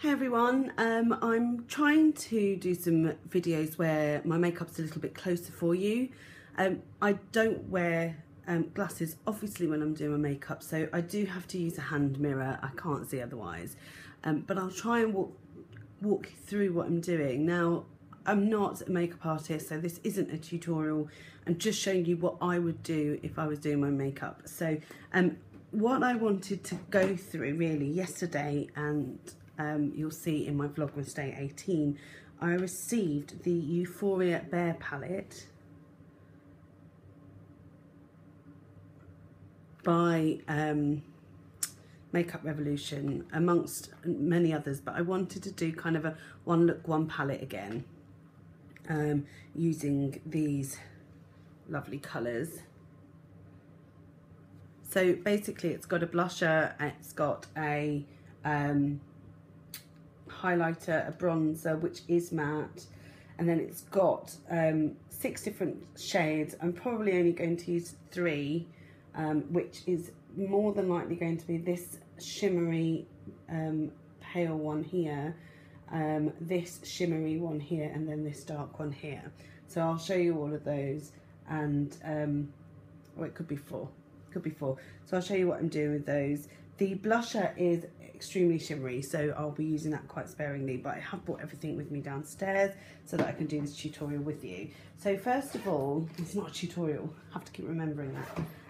Hey everyone, I'm trying to do some videos where my makeup's a little bit closer for you. I don't wear glasses obviously when I'm doing my makeup, so I do have to use a hand mirror. I can't see otherwise, but I'll try and walk you through what I'm doing. Now, I'm not a makeup artist, so this isn't a tutorial. I'm just showing you what I would do if I was doing my makeup. So what I wanted to go through really yesterday, and you'll see in my Vlogmas Day 18, I received the Euphoria Bare Palette by Makeup Revolution, amongst many others, but I wanted to do kind of a one look, one palette again, using these lovely colours. So basically it's got a blusher, it's got a highlighter, a bronzer which is matte, and then it's got 6 different shades. I'm probably only going to use 3, which is more than likely going to be this shimmery pale one here, this shimmery one here, and then this dark one here. So I'll show you all of those, and well, it could be 4. So I'll show you what I'm doing with those. The blusher is extremely shimmery, so I'll be using that quite sparingly, but I have brought everything with me downstairs so that I can do this tutorial with you. So first of all, it's not a tutorial, I have to keep remembering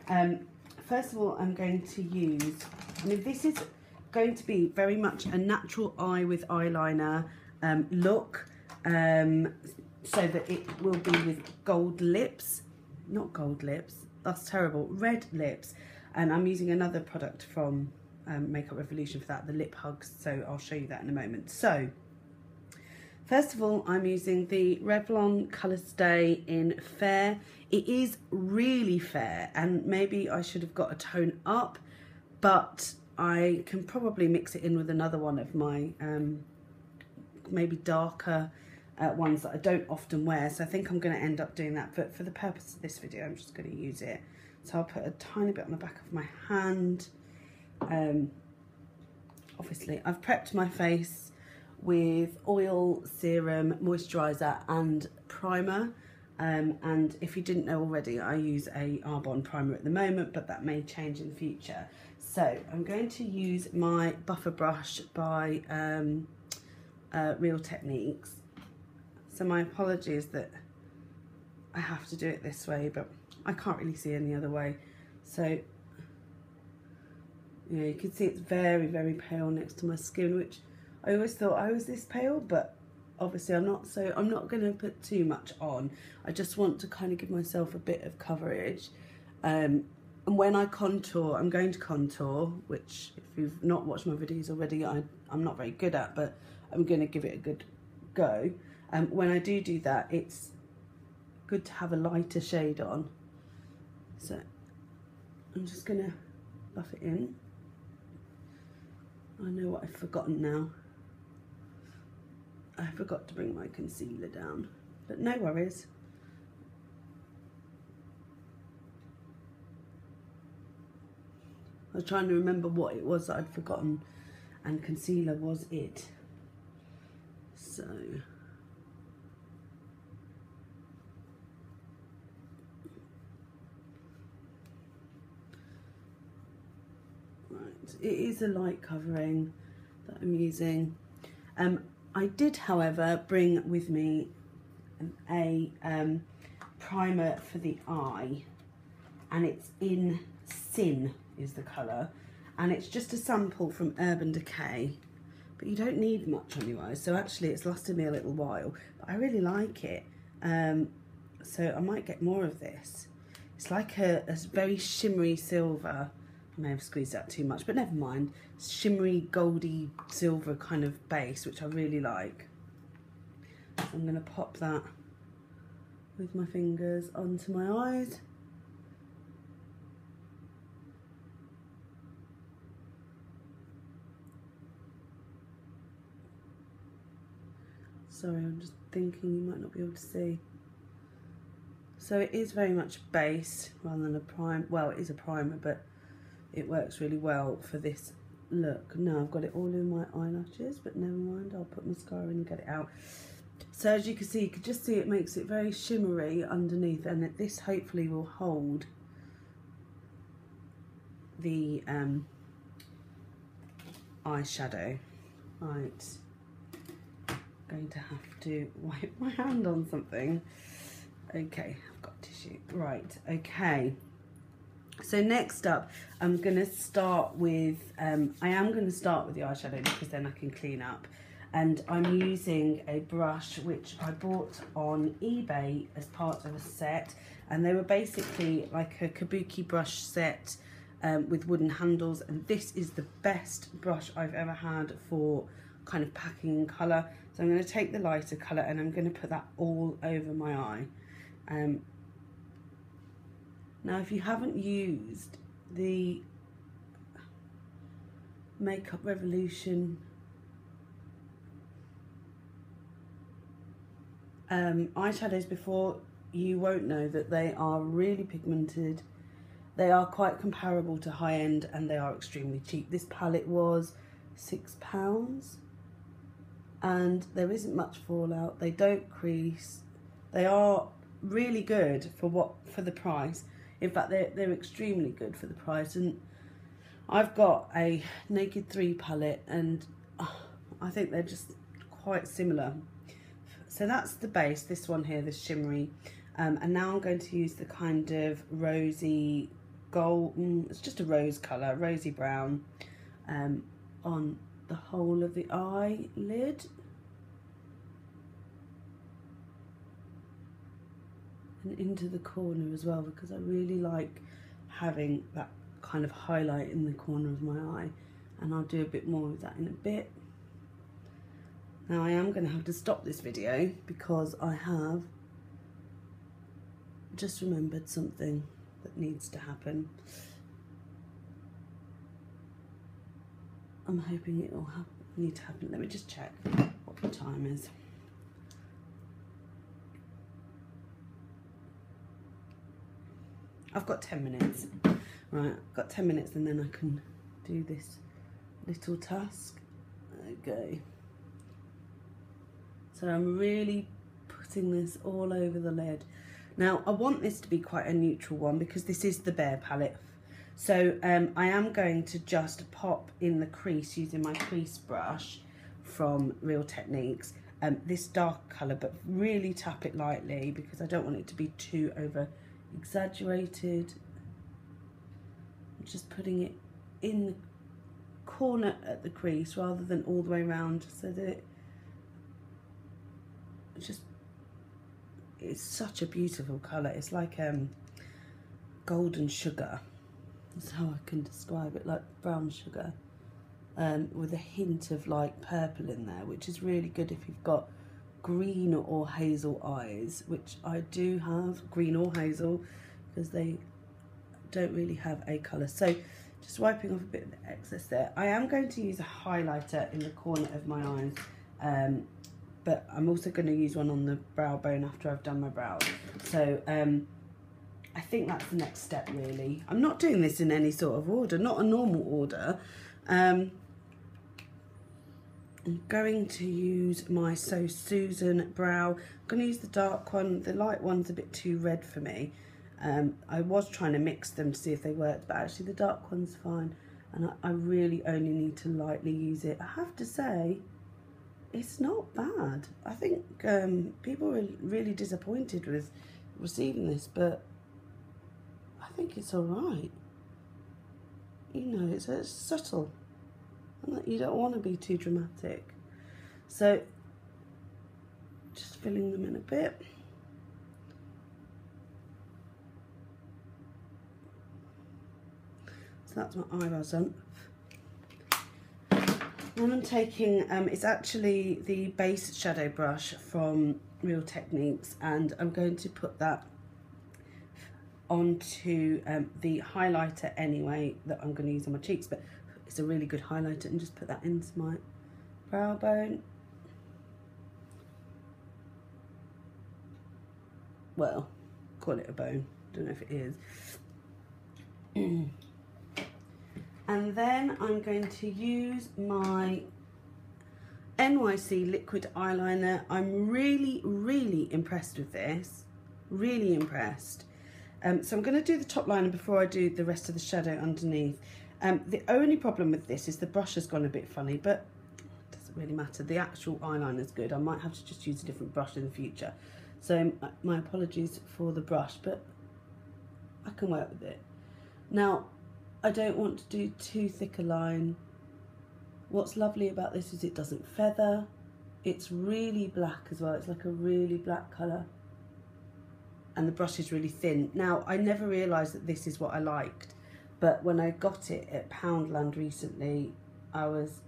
that. First of all, I'm going to use, I mean, this is going to be very much a natural eye with eyeliner look, so that it will be with gold lips, not gold lips, that's terrible, red lips. And I'm using another product from Makeup Revolution for that, the lip hugs, so I'll show you that in a moment. So first of all, I'm using the Revlon Colour Stay in Fair. It is really fair, and maybe I should have got a tone up, but I can probably mix it in with another one of my maybe darker ones that I don't often wear, so I think I'm going to end up doing that, but for the purpose of this video I'm just going to use it. So I'll put a tiny bit on the back of my hand. Obviously I've prepped my face with oil, serum, moisturiser and primer, and if you didn't know already, I use a Arbonne primer at the moment, but that may change in the future. So I'm going to use my buffer brush by Real Techniques. So my apologies that I have to do it this way, but I can't really see any other way. So yeah, you can see it's very, very pale next to my skin, which I always thought I was this pale, but obviously I'm not, so I'm not going to put too much on. I just want to kind of give myself a bit of coverage. And when I contour, I'm going to contour, which if you've not watched my videos already, I'm not very good at, but I'm going to give it a good go. When I do that, it's good to have a lighter shade on. So I'm just going to buff it in. I know what I've forgotten now. I forgot to bring my concealer down, but no worries. I was trying to remember what it was that I'd forgotten, and concealer was it. So it is a light covering that I'm using. I did, however, bring with me a primer for the eye, and it's in Sin is the colour, and it's just a sample from Urban Decay, but you don't need much on your eyes, so actually it's lasted me a little while, but I really like it, so I might get more of this. It's like a very shimmery silver. I may have squeezed out too much, but never mind. Shimmery, goldy, silver kind of base, which I really like. So I'm going to pop that with my fingers onto my eyes. Sorry, I'm just thinking you might not be able to see. So it is very much base rather than a prime. Well, it is a primer, but it works really well for this look. No, I've got it all in my eyelashes, but never mind, I'll put mascara in and get it out. So as you can see, you can just see it makes it very shimmery underneath, and that this hopefully will hold the eyeshadow. Right, I'm going to have to wipe my hand on something. Okay, I've got tissue. Right, okay. So next up, I'm going to start with, I am going to start with the eyeshadow because then I can clean up. And I'm using a brush which I bought on eBay as part of a set. And they were basically like a kabuki brush set with wooden handles. And this is the best brush I've ever had for kind of packing in colour. So I'm going to take the lighter colour and I'm going to put that all over my eye. Now, if you haven't used the Makeup Revolution eyeshadows before, you won't know that they are really pigmented. They are quite comparable to high-end and they are extremely cheap. This palette was £6 and there isn't much fallout. They don't crease. They are really good for the price. In fact, they're extremely good for the price. And I've got a Naked 3 palette and I think they're just quite similar. So that's the base, this one here, this shimmery. And now I'm going to use the kind of rosy gold, it's just a rose colour, rosy brown, on the whole of the eyelid. And into the corner as well, because I really like having that kind of highlight in the corner of my eye, and I'll do a bit more of that in a bit. Now I am going to have to stop this video because I have just remembered something that needs to happen. I'm hoping it will need to happen. Let me just check what the time is. I've got 10 minutes. Right, I've got 10 minutes and then I can do this little task. Okay. So I'm really putting this all over the lid. Now, I want this to be quite a neutral one because this is the Bare palette. So I am going to just pop in the crease using my crease brush from Real Techniques. This dark colour, but really tap it lightly because I don't want it to be too over exaggerated. I'm just putting it in the corner at the crease rather than all the way around, so that it's such a beautiful colour. It's like golden sugar. That's how I can describe it, like brown sugar, with a hint of like purple in there, which is really good if you've got green or hazel eyes, which I do have, green or hazel, because they don't really have a colour. So just wiping off a bit of the excess there. I am going to use a highlighter in the corner of my eyes, but I'm also going to use one on the brow bone after I've done my brows. So I think that's the next step really. I'm not doing this in any sort of order, not a normal order. I'm going to use my So Susan brow. I'm going to use the dark one. The light one's a bit too red for me. I was trying to mix them to see if they worked, but actually the dark one's fine. And I really only need to lightly use it. I have to say, it's not bad. I think people were really disappointed with receiving this, but I think it's all right. You know, it's subtle. You don't want to be too dramatic. So, just filling them in a bit. So that's my eyebrows done. Then I'm taking, it's actually the base shadow brush from Real Techniques, and I'm going to put that onto the highlighter anyway that I'm going to use on my cheeks, but it's a really good highlighter, and just put that into my brow bone. Well, call it a bone, don't know if it is. And then I'm going to use my NYC liquid eyeliner. I'm really, really impressed with this. Really impressed. So I'm going to do the top liner before I do the rest of the shadow underneath. The only problem with this is the brush has gone a bit funny, but it doesn't really matter. The actual eyeliner is good. I might have to just use a different brush in the future. So my apologies for the brush, but I can work with it. Now, I don't want to do too thick a line. What's lovely about this is it doesn't feather. It's really black as well. It's like a really black colour. And the brush is really thin. Now, I never realised that this is what I liked, but when I got it at Poundland recently, I was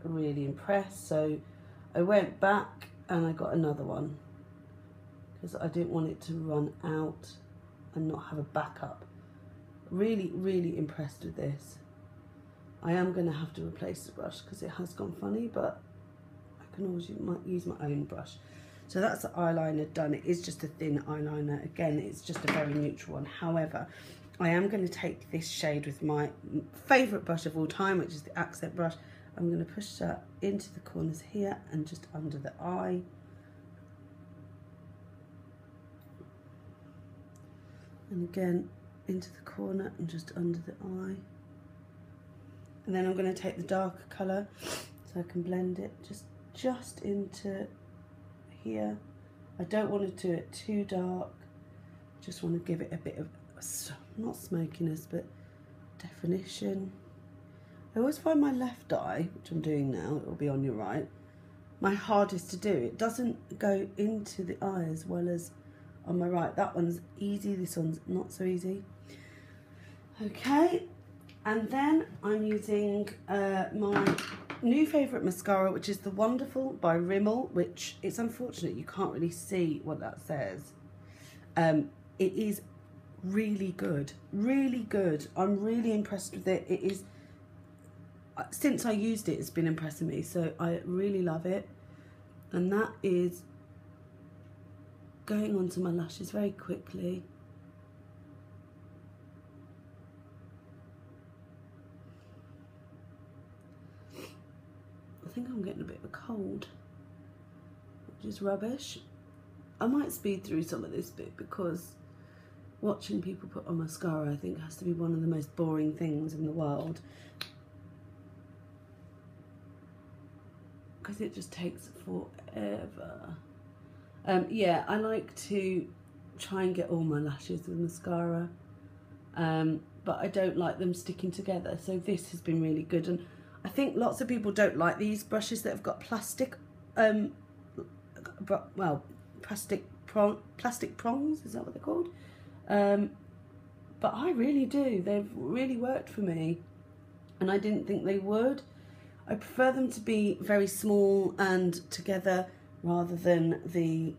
really impressed. So I went back and I got another one because I didn't want it to run out and not have a backup. Really, really impressed with this. I am going to have to replace the brush because it has gone funny, but I can always use my own brush. So that's the eyeliner done. It is just a thin eyeliner. Again, it's just a very neutral one. However, I am going to take this shade with my favourite brush of all time, which is the accent brush. I'm going to push that into the corners here and just under the eye. And again, into the corner and just under the eye. And then I'm going to take the darker colour so I can blend it just into here. I don't want to do it too dark. Just want to give it a bit of, not smokiness, but definition. I always find my left eye, which I'm doing now, it will be on your right, my hardest to do. It doesn't go into the eye as well as on my right. That one's easy, this one's not so easy. Okay, and then I'm using my new favourite mascara, which is the Wonderful by Rimmel, which it's unfortunate you can't really see what that says. It is really good, really good. I'm really impressed with it. It is, since I used it, it's been impressing me, so I really love it. And that is going onto my lashes very quickly. I think I'm getting a bit of a cold, which is rubbish. I might speed through some of this bit because watching people put on mascara, I think, has to be one of the most boring things in the world. Because it just takes forever. Yeah, I like to try and get all my lashes with mascara, but I don't like them sticking together. So this has been really good. And I think lots of people don't like these brushes that have got plastic, plastic prongs, is that what they're called? But I really do. They've really worked for me, and I didn't think they would. I prefer them to be very small and together rather than the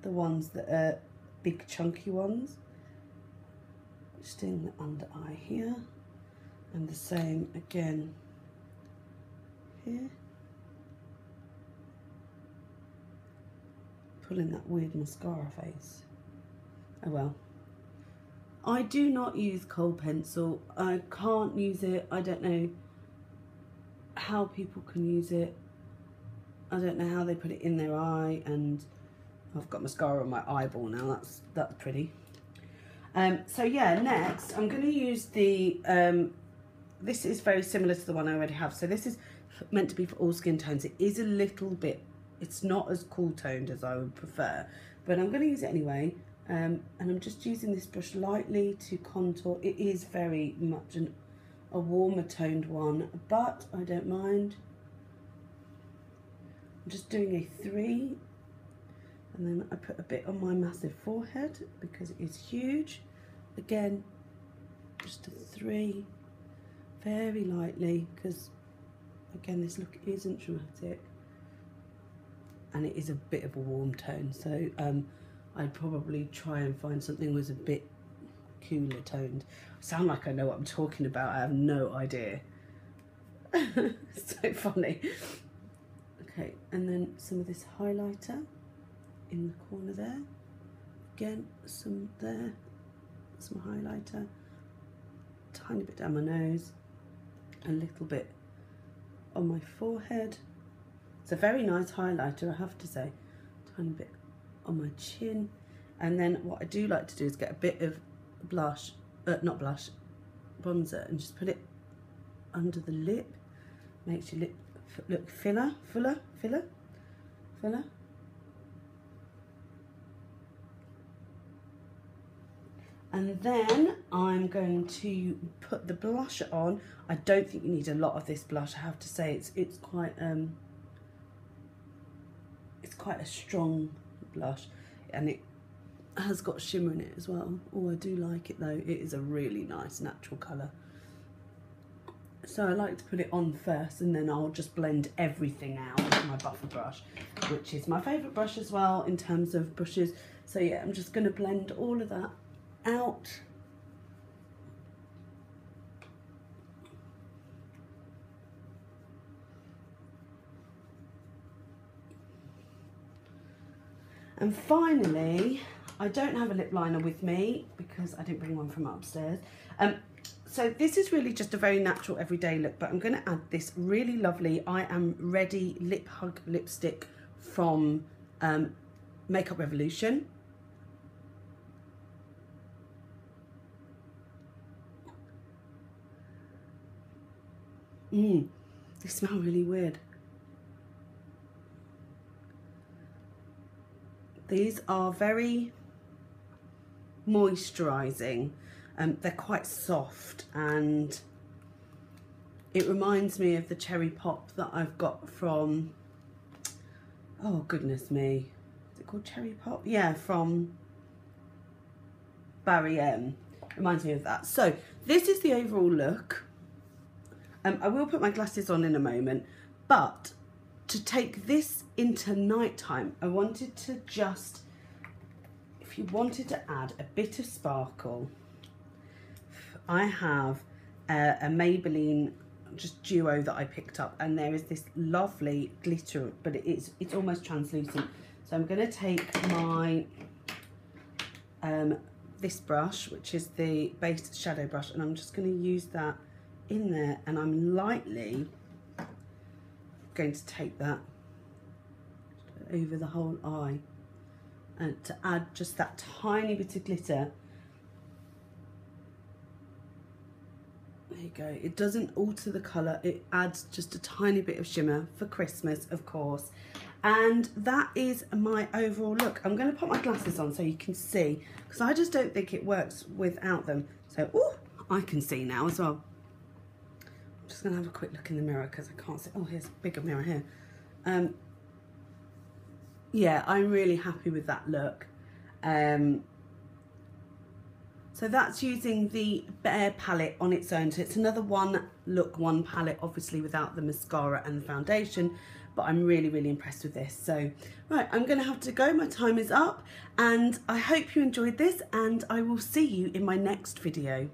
ones that are big chunky ones. Just doing the under eye here. And the same again here. Pulling that weird mascara face. Oh well. I do not use kohl pencil. I can't use it. I don't know how people can use it. I don't know how they put it in their eye, and I've got mascara on my eyeball now. That's pretty. So yeah, next I'm going to use the this is very similar to the one I already have. So this is meant to be for all skin tones. It is a little bit, it's not as cool toned as I would prefer, but I'm going to use it anyway. And I'm just using this brush lightly to contour. It is very much a warmer toned one, but I don't mind. I'm just doing a 3, and then I put a bit on my massive forehead because it is huge. Again, just a 3. Very lightly, because again this look isn't dramatic and it is a bit of a warm tone, so I'd probably try and find something that was a bit cooler toned. I sound like I know what I'm talking about. I have no idea. So funny. Okay, and then some of this highlighter in the corner there. Again, some there, some highlighter, tiny bit down my nose. a little bit on my forehead. It's a very nice highlighter, I have to say. Tiny bit on my chin. And then what I do like to do is get a bit of blush, not blush, bronzer, and just put it under the lip. Makes your lip look fuller. And then I'm going to put the blusher on. I don't think you need a lot of this blush, I have to say. It's quite a strong blush, and it has got shimmer in it as well. Oh, I do like it though. It is a really nice natural colour. So I like to put it on first, and then I'll just blend everything out with my buffer brush, which is my favourite brush as well in terms of brushes. So yeah, I'm just going to blend all of that out. And finally, I don't have a lip liner with me because I didn't bring one from upstairs. So this is really just a very natural everyday look, but I'm going to add this really lovely I Am Ready Lip Hug lipstick from Makeup Revolution. They smell really weird. These are very moisturising. They're quite soft, and it reminds me of the cherry pop that I've got from, oh goodness me, is it called cherry pop? Yeah, from Barry M. Reminds me of that. So this is the overall look. I will put my glasses on in a moment, but to take this into nighttime, I wanted to just, if you wanted to add a bit of sparkle, I have a Maybelline just duo that I picked up, and there is this lovely glitter, but it's almost translucent. So I'm going to take my this brush, which is the base shadow brush, and I'm just going to use that in there, and I'm lightly going to take that over the whole eye, and to add just that tiny bit of glitter. There you go. It doesn't alter the colour, it adds just a tiny bit of shimmer for Christmas, of course. And that is my overall look. I'm going to put my glasses on so you can see, because I just don't think it works without them. So, oh, I can see now as well. I'm just going to have a quick look in the mirror because I can't see. Oh, here's a bigger mirror here. Yeah, I'm really happy with that look. So that's using the Bare Palette on its own. So it's another one look, one palette, obviously without the mascara and the foundation, but I'm really, really impressed with this. So, right, I'm gonna have to go, my time is up, and I hope you enjoyed this, and I will see you in my next video.